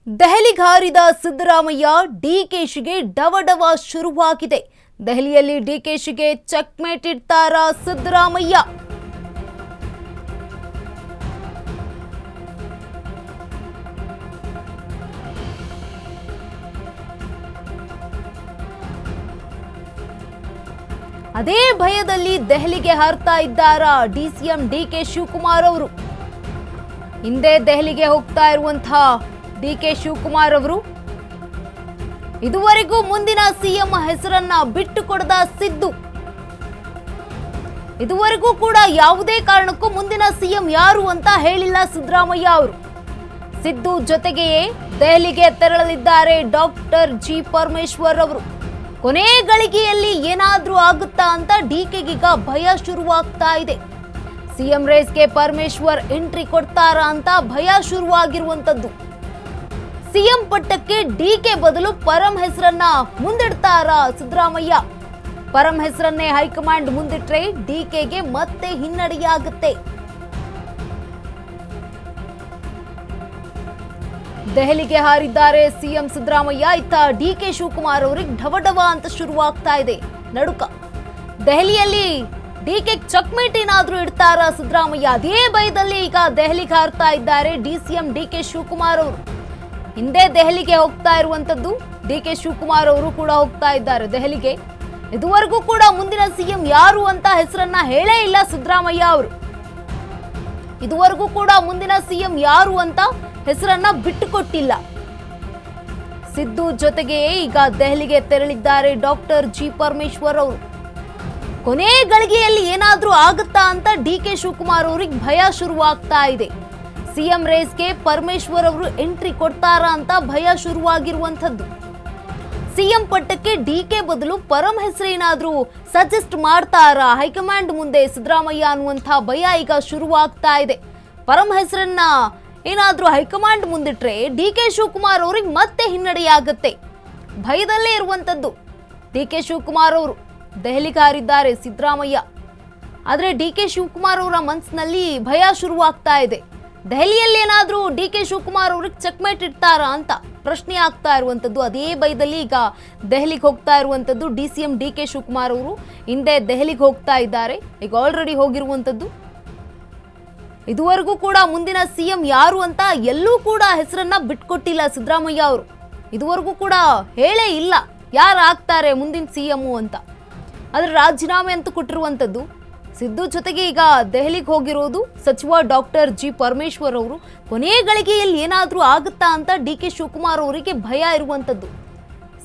ದೆಹಲಿಗಾರಿದ ಸಿದ್ದರಾಮಯ್ಯ ಡಿಕೆಶಿಗೆ ಡವಡವ ಶುರುವಾಗಿದೆ. ದೆಹಲಿಯಲ್ಲಿ ಡಿಕೆಶಿಗೆ ಚೆಕ್ಮೇಟ್ ಇಡ್ತಾರಾ ಸಿದ್ದರಾಮಯ್ಯ? ಅದೇ ಭಯದಲ್ಲಿ ದೆಹಲಿಗೆ ಹಾರ್ತಾ ಇದ್ದಾರಾ ಡಿಸಿಎಂ ಡಿಕೆ ಶಿವಕುಮಾರ್ ಅವರು? ಹಿಂದೆ ದೆಹಲಿಗೆ ಹೋಗ್ತಾ ಇರುವಂತಹ ಡಿಕೆ ಶಿವಕುಮಾರ್ ಅವರು ಇದುವರೆಗೂ ಮುಂದಿನ ಸಿಎಂ ಹೆಸರನ್ನ ಬಿಟ್ಟುಕೊಡದ ಸಿದ್ದು, ಇದುವರೆಗೂ ಕೂಡ ಯಾವುದೇ ಕಾರಣಕ್ಕೂ ಮುಂದಿನ ಸಿಎಂ ಯಾರು ಅಂತ ಹೇಳಿಲ್ಲ ಸಿದ್ದರಾಮಯ್ಯ ಅವರು. ಸಿದ್ದು ಜೊತೆಗೆಯೇ ದೆಹಲಿಗೆ ತೆರಳಲಿದ್ದಾರೆ ಡಾಕ್ಟರ್ ಜಿ ಪರಮೇಶ್ವರ್ ಅವರು. ಕೊನೆ ಗಳಿಗೆಯಲ್ಲಿ ಏನಾದ್ರೂ ಆಗುತ್ತಾ ಅಂತ ಡಿಕೆಗೀಗ ಭಯ ಶುರುವಾಗ್ತಾ ಇದೆ. ಸಿಎಂ ರೇಸ್ಗೆ ಪರಮೇಶ್ವರ್ ಎಂಟ್ರಿ ಕೊಡ್ತಾರಾ ಅಂತ ಭಯ ಶುರುವಾಗಿರುವಂತದ್ದು. ಸಿಎಂ ಪಟ್ಟಕ್ಕೆ ಡಿಕೆ ಬದಲು ಪರಂ ಹೆಸರನ್ನ ಮುಂದಿಡ್ತಾರಾ ಸಿದ್ದರಾಮಯ್ಯ? ಪರಂ ಹೆಸರನ್ನೇ ಹೈಕಮಾಂಡ್ ಮುಂದಿಟ್ರೆ ಡಿಕೆಗೆ ಮತ್ತೆ ಹಿನ್ನಡೆಯಾಗುತ್ತೆ. ದೆಹಲಿಗೆ ಹಾರಿದ್ದಾರೆ ಸಿಎಂ ಸಿದ್ದರಾಮಯ್ಯ. ಇತ್ತ ಡಿಕೆ ಶಿವಕುಮಾರ್ ಅವರಿಗೆ ಢವಢವ ಅಂತ ಶುರುವಾಗ್ತಾ ಇದೆ ನಡುಕ. ದೆಹಲಿಯಲ್ಲಿ ಡಿಕೆ ಚೆಕ್ಮೇಟ್ ಏನಾದ್ರೂ ಇಡ್ತಾರಾ ಸಿದ್ದರಾಮಯ್ಯ? ಅದೇ ಭಯದಲ್ಲಿ ಈಗ ದೆಹಲಿಗೆ ಹಾರ್ತಾ ಇದ್ದಾರೆ ಡಿಸಿಎಂ ಡಿಕೆ ಶಿವಕುಮಾರ್ ಅವರು. ಹಿಂದೆ ದೆಹಲಿಗೆ ಹೋಗ್ತಾ ಇರುವಂತದ್ದು ಡಿಕೆ ಶಿವಕುಮಾರ್ ಅವರು ಕೂಡ ಹೋಗ್ತಾ ಇದ್ದಾರೆ ದೆಹಲಿಗೆ. ಇದುವರೆಗೂ ಕೂಡ ಮುಂದಿನ ಸಿಎಂ ಯಾರು ಅಂತ ಹೆಸರನ್ನ ಹೇಳೇ ಇಲ್ಲ ಸಿದ್ದರಾಮಯ್ಯ ಅವರು. ಇದುವರೆಗೂ ಕೂಡ ಮುಂದಿನ ಸಿಎಂ ಯಾರು ಅಂತ ಹೆಸರನ್ನ ಬಿಟ್ಟುಕೊಟ್ಟಿಲ್ಲ. ಸಿದ್ದು ಜೊತೆಗೆ ಈಗ ದೆಹಲಿಗೆ ತೆರಳಿದ್ದಾರೆ ಡಾಕ್ಟರ್ ಜಿ ಪರಮೇಶ್ವರ್ ಅವರು. ಕೊನೆ ಗಳಿಗೆಯಲ್ಲಿ ಏನಾದ್ರೂ ಆಗುತ್ತಾ ಅಂತ ಡಿಕೆ ಶಿವಕುಮಾರ್ ಅವರಿಗೆ ಭಯ ಶುರುವಾಗ್ತಾ ಇದೆ. ಸಿಎಂ ರೇಸ್ಗೆ ಪರಮೇಶ್ವರ್ ಅವರು ಎಂಟ್ರಿ ಕೊಡ್ತಾರಾ ಅಂತ ಭಯ ಶುರುವಾಗಿರುವಂತದ್ದು. ಸಿಎಂ ಪಟ್ಟಕ್ಕೆ ಡಿಕೆ ಬದಲು ಪರಂ ಹೆಸರೇನಾದ್ರೂ ಸಜೆಸ್ಟ್ ಮಾಡ್ತಾರಾ ಹೈಕಮಾಂಡ್ ಮುಂದೆ ಸಿದ್ದರಾಮಯ್ಯ ಅನ್ನುವಂಥ ಭಯ ಈಗ ಶುರುವಾಗ್ತಾ ಇದೆ. ಪರಂ ಹೆಸರನ್ನ ಏನಾದ್ರೂ ಹೈಕಮಾಂಡ್ ಮುಂದಿಟ್ರೆ ಡಿಕೆ ಶಿವಕುಮಾರ್ ಅವ್ರಿಗೆ ಮತ್ತೆ ಹಿನ್ನಡೆಯಾಗುತ್ತೆ. ಭಯದಲ್ಲೇ ಇರುವಂತದ್ದು ಡಿಕೆ ಶಿವಕುಮಾರ್ ಅವರು. ದೆಹಲಿಗೆ ಹಾರಿದ್ದಾರೆ ಸಿದ್ದರಾಮಯ್ಯ. ಆದ್ರೆ ಡಿಕೆ ಶಿವಕುಮಾರ್ ಅವರ ಮನಸ್ಸಿನಲ್ಲಿ ಭಯ ಶುರುವಾಗ್ತಾ ಇದೆ. ದೆಹಲಿಯಲ್ಲಿ ಏನಾದ್ರೂ ಡಿಕೆ ಶಿವಕುಮಾರ್ ಅವ್ರಿಗೆ ಚೆಕ್ಮೇಟ್ ಇಡ್ತಾರಾ ಅಂತ ಪ್ರಶ್ನೆ ಆಗ್ತಾ ಇರುವಂತದ್ದು. ಅದೇ ಭಯದಲ್ಲಿ ಈಗ ದೆಹಲಿಗೆ ಹೋಗ್ತಾ ಇರುವಂತದ್ದು ಡಿಸಿಎಂ ಡಿಕೆ ಶಿವಕುಮಾರ್ ಅವರು. ಹಿಂದೆ ದೆಹಲಿಗೆ ಹೋಗ್ತಾ ಇದ್ದಾರೆ, ಈಗ ಆಲ್ರೆಡಿ ಹೋಗಿರುವಂತದ್ದು. ಇದುವರೆಗೂ ಕೂಡ ಮುಂದಿನ ಸಿಎಂ ಯಾರು ಅಂತ ಎಲ್ಲೂ ಕೂಡ ಹೆಸರನ್ನ ಬಿಟ್ಕೊಟ್ಟಿಲ್ಲ ಸಿದ್ದರಾಮಯ್ಯ ಅವರು. ಇದುವರೆಗೂ ಕೂಡ ಹೇಳೇ ಇಲ್ಲ ಯಾರು ಆಗ್ತಾರೆ ಮುಂದಿನ ಸಿಎಂ ಅಂತ. ಆದ್ರೆ ರಾಜೀನಾಮೆ ಅಂತೂ ಕೊಟ್ಟಿರುವಂತದ್ದು. ಸಿದ್ದು ಜೊತೆಗೆ ಈಗ ದೆಹಲಿಗೆ ಹೋಗಿರೋದು ಸಚಿವ ಡಾಕ್ಟರ್ ಜಿ ಪರಮೇಶ್ವರ್ ಅವರು. ಕೊನೆ ಗಳಿಗೆಯಲ್ಲಿ ಏನಾದ್ರೂ ಆಗುತ್ತಾ ಅಂತ ಡಿಕೆ ಶಿವಕುಮಾರ್ ಅವರಿಗೆ ಭಯ ಇರುವಂತದ್ದು.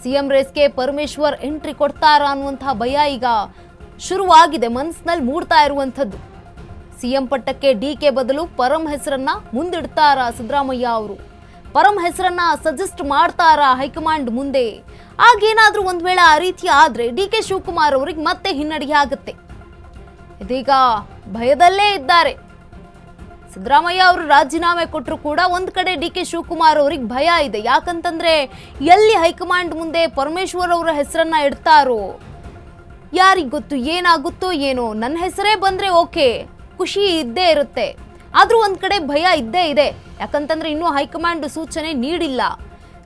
ಸಿಎಂ ರೇಸ್ಗೆ ಪರಮೇಶ್ವರ್ ಎಂಟ್ರಿ ಕೊಡ್ತಾರಾ ಅನ್ನುವಂತಹ ಭಯ ಈಗ ಶುರುವಾಗಿದೆ, ಮನಸ್ಸಿನಲ್ಲಿ ಮೂಡ್ತಾ ಇರುವಂತದ್ದು. ಸಿಎಂ ಪಟ್ಟಕ್ಕೆ ಡಿಕೆ ಬದಲು ಪರಂ ಹೆಸರನ್ನ ಮುಂದಿಡ್ತಾರಾ ಸಿದ್ದರಾಮಯ್ಯ ಅವರು? ಪರಂ ಹೆಸರನ್ನ ಸಜೆಸ್ಟ್ ಮಾಡ್ತಾರಾ ಹೈಕಮಾಂಡ್ ಮುಂದೆ? ಆಗೇನಾದ್ರೂ ಒಂದ್ ವೇಳೆ ಆ ರೀತಿ ಆದ್ರೆ ಡಿಕೆ ಶಿವಕುಮಾರ್ ಅವರಿಗೆ ಮತ್ತೆ ಹಿನ್ನಡೆಯಾಗುತ್ತೆ. ಇದೀಗ ಭಯದಲ್ಲೇ ಇದ್ದಾರೆ ಸಿದ್ದರಾಮಯ್ಯ ಅವರು. ರಾಜೀನಾಮೆ ಕೊಟ್ಟರು ಕೂಡ ಒಂದ್ ಕಡೆ ಡಿಕೆ ಶಿವಕುಮಾರ್ ಅವ್ರಿಗೆ ಭಯ ಇದೆ. ಯಾಕಂತಂದ್ರೆ ಎಲ್ಲಿ ಹೈಕಮಾಂಡ್ ಮುಂದೆ ಪರಮೇಶ್ವರ್ ಅವರ ಹೆಸರನ್ನ ಇಡ್ತಾರೋ ಯಾರಿಗ್ ಗೊತ್ತು, ಏನಾಗುತ್ತೋ ಏನೋ. ನನ್ನ ಹೆಸರೇ ಬಂದ್ರೆ ಓಕೆ, ಖುಷಿ ಇದ್ದೇ ಇರುತ್ತೆ. ಆದ್ರೂ ಒಂದ್ ಕಡೆ ಭಯ ಇದ್ದೇ ಇದೆ. ಯಾಕಂತಂದ್ರೆ ಇನ್ನೂ ಹೈಕಮಾಂಡ್ ಸೂಚನೆ ನೀಡಿಲ್ಲ.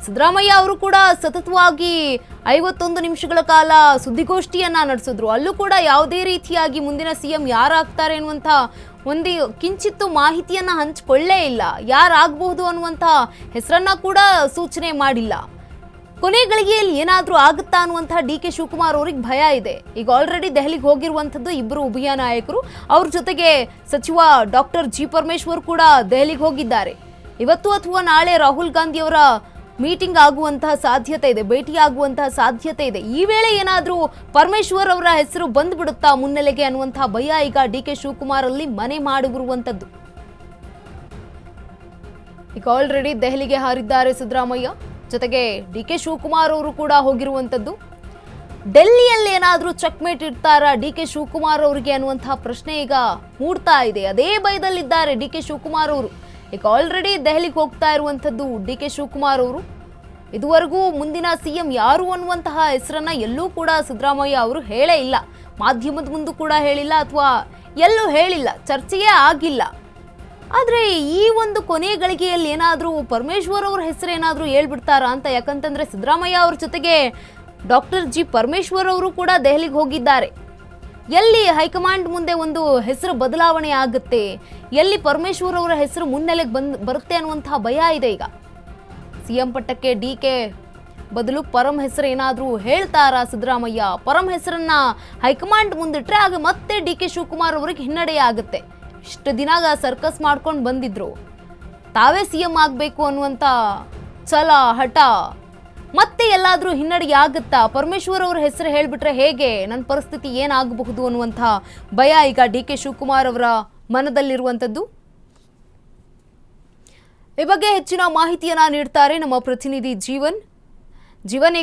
ಸಿದ್ದರಾಮಯ್ಯ ಅವರು ಕೂಡ ಸತತವಾಗಿ 51 ನಿಮಿಷಗಳ ಕಾಲ ಸುದ್ದಿಗೋಷ್ಠಿಯನ್ನ ನಡೆಸಿದ್ರು. ಅಲ್ಲೂ ಕೂಡ ಯಾವುದೇ ರೀತಿಯಾಗಿ ಮುಂದಿನ ಸಿಎಂ ಯಾರಾಗ್ತಾರೆ ಅನ್ನುವಂಥ ಒಂದು ಕಿಂಚಿತ್ತು ಮಾಹಿತಿಯನ್ನ ಹಂಚಿಕೊಳ್ಳೇ ಇಲ್ಲ. ಯಾರಾಗಬಹುದು ಅನ್ನುವಂಥ ಹೆಸರನ್ನ ಕೂಡ ಸೂಚನೆ ಮಾಡಿಲ್ಲ. ಕೊನೆ ಗಳಿಗೆಯಲ್ಲಿ ಏನಾದ್ರೂ ಆಗುತ್ತಾ ಅನ್ನುವಂತಹ ಡಿಕೆ ಶಿವಕುಮಾರ್ ಅವ್ರಿಗೆ ಭಯ ಇದೆ. ಈಗ ಆಲ್ರೆಡಿ ದೆಹಲಿಗೆ ಹೋಗಿರುವಂತದ್ದು ಇಬ್ಬರು ಉಭಯ ನಾಯಕರು. ಅವ್ರ ಜೊತೆಗೆ ಸಚಿವ ಡಾಕ್ಟರ್ ಜಿ ಪರಮೇಶ್ವರ್ ಕೂಡ ದೆಹಲಿಗೆ ಹೋಗಿದ್ದಾರೆ. ಇವತ್ತು ಅಥವಾ ನಾಳೆ ರಾಹುಲ್ ಗಾಂಧಿ ಅವರ ಮೀಟಿಂಗ್ ಆಗುವಂತಹ ಸಾಧ್ಯತೆ ಇದೆ, ಭೇಟಿಯಾಗುವಂತಹ ಸಾಧ್ಯತೆ ಇದೆ. ಈ ವೇಳೆ ಏನಾದ್ರೂ ಪರಮೇಶ್ವರ್ ಅವರ ಹೆಸರು ಬಂದ್ಬಿಡುತ್ತಾ ಮುನ್ನೆಲೆಗೆ ಅನ್ನುವಂತಹ ಭಯ ಈಗ ಡಿಕೆ ಶಿವಕುಮಾರ್ ಅಲ್ಲಿ ಮನೆ ಮಾಡಿರುವಂತದ್ದು. ಈಗ ಆಲ್ರೆಡಿ ದೆಹಲಿಗೆ ಹಾರಿದ್ದಾರೆ ಸಿದ್ದರಾಮಯ್ಯ. ಜೊತೆಗೆ ಡಿಕೆ ಶಿವಕುಮಾರ್ ಅವರು ಕೂಡ ಹೋಗಿರುವಂತದ್ದು. ಡೆಲ್ಲಿಯಲ್ಲಿ ಏನಾದ್ರೂ ಚೆಕ್ಮೇಟ್ ಇಡ್ತಾರಾ ಡಿಕೆ ಶಿವಕುಮಾರ್ ಅವರಿಗೆ ಅನ್ನುವಂತಹ ಪ್ರಶ್ನೆ ಈಗ ಮೂಡ್ತಾ ಇದೆ. ಅದೇ ಭಯದಲ್ಲಿದ್ದಾರೆ ಡಿಕೆ ಶಿವಕುಮಾರ್ ಅವರು. ಈಗ ಆಲ್ರೆಡಿ ದೆಹಲಿಗೆ ಹೋಗ್ತಾ ಇರುವಂತದ್ದು ಡಿಕೆ ಶಿವಕುಮಾರ್ ಅವರು. ಇದುವರೆಗೂ ಮುಂದಿನ ಸಿಎಂ ಯಾರು ಅನ್ನುವಂತಹ ಹೆಸರನ್ನ ಎಲ್ಲೂ ಕೂಡ ಸಿದ್ದರಾಮಯ್ಯ ಅವರು ಹೇಳೇ ಇಲ್ಲ. ಮಾಧ್ಯಮದ ಮುಂದೆ ಕೂಡ ಹೇಳಿಲ್ಲ, ಅಥವಾ ಎಲ್ಲೂ ಹೇಳಿಲ್ಲ, ಚರ್ಚೆಯೇ ಆಗಿಲ್ಲ. ಆದರೆ ಈ ಒಂದು ಕೊನೆಯ ಗಳಿಗೆಯಲ್ಲಿ ಏನಾದರೂ ಪರಮೇಶ್ವರ್ ಅವ್ರ ಹೆಸರು ಏನಾದರೂ ಹೇಳ್ಬಿಡ್ತಾರಾ ಅಂತ. ಯಾಕಂತಂದ್ರೆ ಸಿದ್ದರಾಮಯ್ಯ ಅವ್ರ ಜೊತೆಗೆ ಡಾಕ್ಟರ್ ಜಿ ಪರಮೇಶ್ವರ್ ಅವರು ಕೂಡ ದೆಹಲಿಗೆ ಹೋಗಿದ್ದಾರೆ. ಎಲ್ಲಿ ಹೈಕಮಾಂಡ್ ಮುಂದೆ ಒಂದು ಹೆಸರು ಬದಲಾವಣೆ ಆಗುತ್ತೆ, ಎಲ್ಲಿ ಪರಮೇಶ್ವರ್ ಅವರ ಹೆಸರು ಮುನ್ನೆಲೆಗೆ ಬರುತ್ತೆ ಅನ್ನುವಂತಹ ಭಯ ಇದೆ. ಈಗ ಸಿಎಂ ಪಟ್ಟಕ್ಕೆ ಡಿಕೆ ಬದಲು ಪರಂ ಹೆಸರು ಏನಾದರೂ ಹೇಳ್ತಾರಾ ಸಿದ್ದರಾಮಯ್ಯ? ಪರಂ ಹೆಸರನ್ನ ಹೈಕಮಾಂಡ್ ಮುಂದಿಟ್ರೆ ಆಗ ಮತ್ತೆ ಡಿಕೆ ಶಿವಕುಮಾರ್ ಅವರಿಗೆ ಹಿನ್ನಡೆ ಆಗುತ್ತೆ. ಇಷ್ಟು ದಿನ ಸರ್ಕಸ್ ಮಾಡ್ಕೊಂಡು ಬಂದಿದ್ರು, ತಾವೇ ಸಿಎಂ ಆಗಬೇಕು ಅನ್ನುವಂಥ ಛಲ ಹಠ ಮತ್ತೆ ಎಲ್ಲಾದರೂ ಹಿನ್ನಡೆ ಆಗುತ್ತಾ? ಪರಮೇಶ್ವರ್ ಅವರ ಹೆಸರು ಹೇಳ್ಬಿಟ್ರೆ ಹೇಗೆ, ನನ್ನ ಪರಿಸ್ಥಿತಿ ಏನಾಗಬಹುದು ಅನ್ನುವಂಥ ಭಯ ಈಗ ಡಿಕೆ ಶಿವಕುಮಾರ್ ಅವರ ಮನದಲ್ಲಿರುವಂಥದ್ದು. ಈ ಬಗ್ಗೆ ಹೆಚ್ಚಿನ ಮಾಹಿತಿಯನ್ನ ನೀಡ್ತಾರೆ ನಮ್ಮ ಪ್ರತಿನಿಧಿ ಜೀವನ್.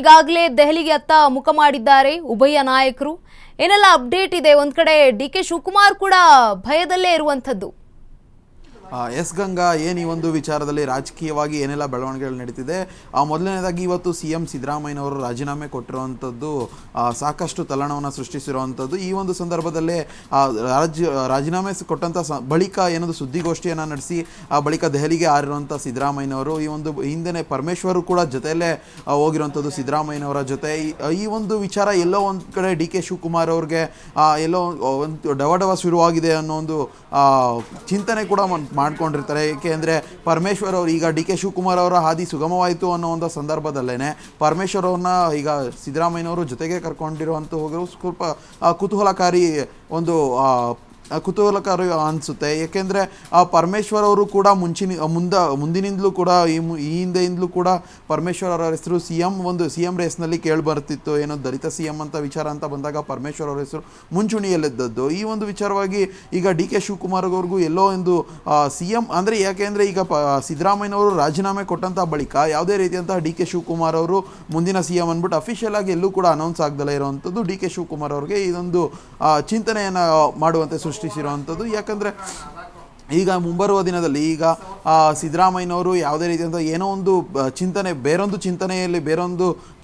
ಈಗಾಗಲೇ ದೆಹಲಿಗೆ ಅತ್ತ ಮುಖ ಮಾಡಿದ್ದಾರೆ ಉಭಯ ನಾಯಕರು. ಏನೆಲ್ಲ ಅಪ್ಡೇಟ್ ಇದೆ? ಒಂದ್ ಕಡೆ ಡಿಕೆ ಶಿವಕುಮಾರ್ ಕೂಡ ಭಯದಲ್ಲೇ ಇರುವಂಥದ್ದು. ಎಸ್ ಗಂಗಾ, ಏನು ಈ ಒಂದು ವಿಚಾರದಲ್ಲಿ ರಾಜಕೀಯವಾಗಿ ಏನೆಲ್ಲ ಬೆಳವಣಿಗೆಗಳು ನಡೀತಿದೆ? ಮೊದಲನೇದಾಗಿ ಇವತ್ತು CM ಸಿದ್ದರಾಮಯ್ಯನವರು ರಾಜೀನಾಮೆ ಕೊಟ್ಟಿರುವಂಥದ್ದು ಸಾಕಷ್ಟು ತಲ್ಲಣವನ್ನು ಸೃಷ್ಟಿಸಿರುವಂಥದ್ದು. ಈ ಒಂದು ಸಂದರ್ಭದಲ್ಲೇ ರಾಜೀನಾಮೆ ಕೊಟ್ಟಂಥ ಬಳಿಕ ಏನೊಂದು ಸುದ್ದಿಗೋಷ್ಠಿಯನ್ನು ನಡೆಸಿ ಆ ಬಳಿಕ ದೆಹಲಿಗೆ ಹಾರಿರುವಂಥ ಸಿದ್ದರಾಮಯ್ಯನವರು ಈ ಒಂದು ಹಿಂದೆ ಪರಮೇಶ್ವರು ಕೂಡ ಜೊತೆಯಲ್ಲೇ ಹೋಗಿರುವಂಥದ್ದು ಸಿದ್ದರಾಮಯ್ಯನವರ ಜೊತೆ. ಈ ಒಂದು ವಿಚಾರ ಎಲ್ಲೋ ಒಂದು ಕಡೆ ಡಿ.ಕೆ. ಶಿವಕುಮಾರ್ ಅವ್ರಿಗೆ ಎಲ್ಲೋ ಒಂದು ಡವ ಶುರುವಾಗಿದೆ ಅನ್ನೋ ಒಂದು ಚಿಂತನೆ ಕೂಡ ಮಾಡ್ಕೊಂಡಿರ್ತಾರೆ. ಏಕೆಂದರೆ ಪರಮೇಶ್ವರ್ ಅವರು ಈಗ ಡಿ.ಕೆ. ಶಿವಕುಮಾರ್ ಅವರ ಹಾದಿ ಸುಗಮವಾಯಿತು ಅನ್ನೋ ಒಂದು ಸಂದರ್ಭದಲ್ಲೇ ಪರಮೇಶ್ವರ್ ಅವ್ರನ್ನ ಈಗ ಸಿದ್ದರಾಮಯ್ಯನವರು ಜೊತೆಗೆ ಕರ್ಕೊಂಡಿರುವಂಥ ಹೋಗಿರೋ ಸ್ವಲ್ಪ ಕುತೂಹಲಕಾರಿ ಅನಿಸುತ್ತೆ. ಏಕೆಂದರೆ ಪರಮೇಶ್ವರ್ ಅವರು ಕೂಡ ಮುಂದಿನಿಂದಲೂ ಕೂಡ ಈ ಹಿಂದೆಯಿಂದಲೂ ಕೂಡ ಪರಮೇಶ್ವರ್ ಅವರ ಹೆಸರು CM ರೇಸ್ನಲ್ಲಿ ಕೇಳಿಬರ್ತಿತ್ತು. ಏನೋ ದಲಿತ CM ಅಂತ ವಿಚಾರ ಅಂತ ಬಂದಾಗ ಪರಮೇಶ್ವರ್ ಅವರ ಹೆಸರು ಮುಂಚೂಣಿಯಲ್ಲಿದ್ದದ್ದು. ಈ ಒಂದು ವಿಚಾರವಾಗಿ ಈಗ ಡಿ.ಕೆ. ಶಿವಕುಮಾರ್ ಅವ್ರಿಗೂ ಎಲ್ಲೋ ಒಂದು CM ಅಂದರೆ ಯಾಕೆಂದರೆ ಈಗ ಸಿದ್ದರಾಮಯ್ಯನವರು ರಾಜೀನಾಮೆ ಕೊಟ್ಟಂಥ ಬಳಿಕ ಯಾವುದೇ ರೀತಿಯಂತಹ ಡಿ.ಕೆ. ಶಿವಕುಮಾರ್ ಅವರು ಮುಂದಿನ CM ಅಂದ್ಬಿಟ್ಟು ಅಫಿಷಿಯಲ್ ಆಗಿ ಎಲ್ಲೂ ಕೂಡ ಅನೌನ್ಸ್ ಆಗದಲ್ಲೇ ಇರುವಂಥದ್ದು ಡಿ.ಕೆ. ಶಿವಕುಮಾರ್ ಅವರಿಗೆ ಇದೊಂದು ಚಿಂತನೆಯನ್ನು ಮಾಡುವಂತೆ ಸೃಷ್ಟಿಸಿರುವಂಥದ್ದು. ಯಾಕಂದರೆ ಈಗ ಮುಂಬರುವ ದಿನದಲ್ಲಿ ಈಗ ಸಿದ್ದರಾಮಯ್ಯನವರು ಯಾವುದೇ ರೀತಿಯಂಥ ಏನೋ ಒಂದು ಬೇರೊಂದು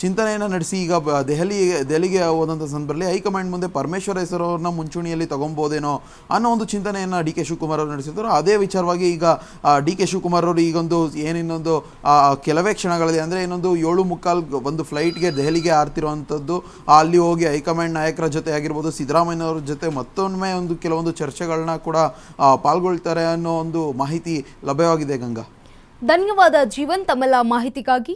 ಚಿಂತನೆಯನ್ನು ನಡೆಸಿ ಈಗ ದೆಹಲಿಗೆ ಹೋದಂಥ ಸಂದರ್ಭದಲ್ಲಿ ಹೈಕಮಾಂಡ್ ಮುಂದೆ ಪರಮೇಶ್ವರ ಹೆಸರವ್ರನ್ನ ಮುಂಚೂಣಿಯಲ್ಲಿ ತೊಗೊಬೋದೇನೋ ಅನ್ನೋ ಒಂದು ಚಿಂತನೆಯನ್ನು ಡಿ.ಕೆ. ಶಿವಕುಮಾರ್ ಅವರು ನಡೆಸಿದ್ರು. ಅದೇ ವಿಚಾರವಾಗಿ ಈಗ ಡಿ.ಕೆ. ಶಿವಕುಮಾರ್ ಅವರು ಈಗೊಂದು ಇನ್ನೊಂದು ಕೆಲವೇ ಕ್ಷಣಗಳಲ್ಲಿ ಅಂದರೆ ಇನ್ನೊಂದು 7:45 ಒಂದು ಫ್ಲೈಟ್ಗೆ ದೆಹಲಿಗೆ ಹಾರ್ತಿರುವಂಥದ್ದು. ಅಲ್ಲಿ ಹೋಗಿ ಹೈಕಮಾಂಡ್ ನಾಯಕರ ಜೊತೆ ಆಗಿರ್ಬೋದು, ಸಿದ್ದರಾಮಯ್ಯನವ್ರ ಜೊತೆ ಮತ್ತೊಮ್ಮೆ ಕೆಲವೊಂದು ಚರ್ಚೆಗಳನ್ನ ಕೂಡ ಪಾಲ್ಗೊಳ್ತಾರೆ ಅನ್ನೋ ಒಂದು ಮಾಹಿತಿ ಲಭ್ಯವಾಗಿದೆ. ಗಂಗಾ, ಧನ್ಯವಾದ ಜೀವನ್ ತಮ್ಮೆಲ್ಲ ಮಾಹಿತಿಗಾಗಿ.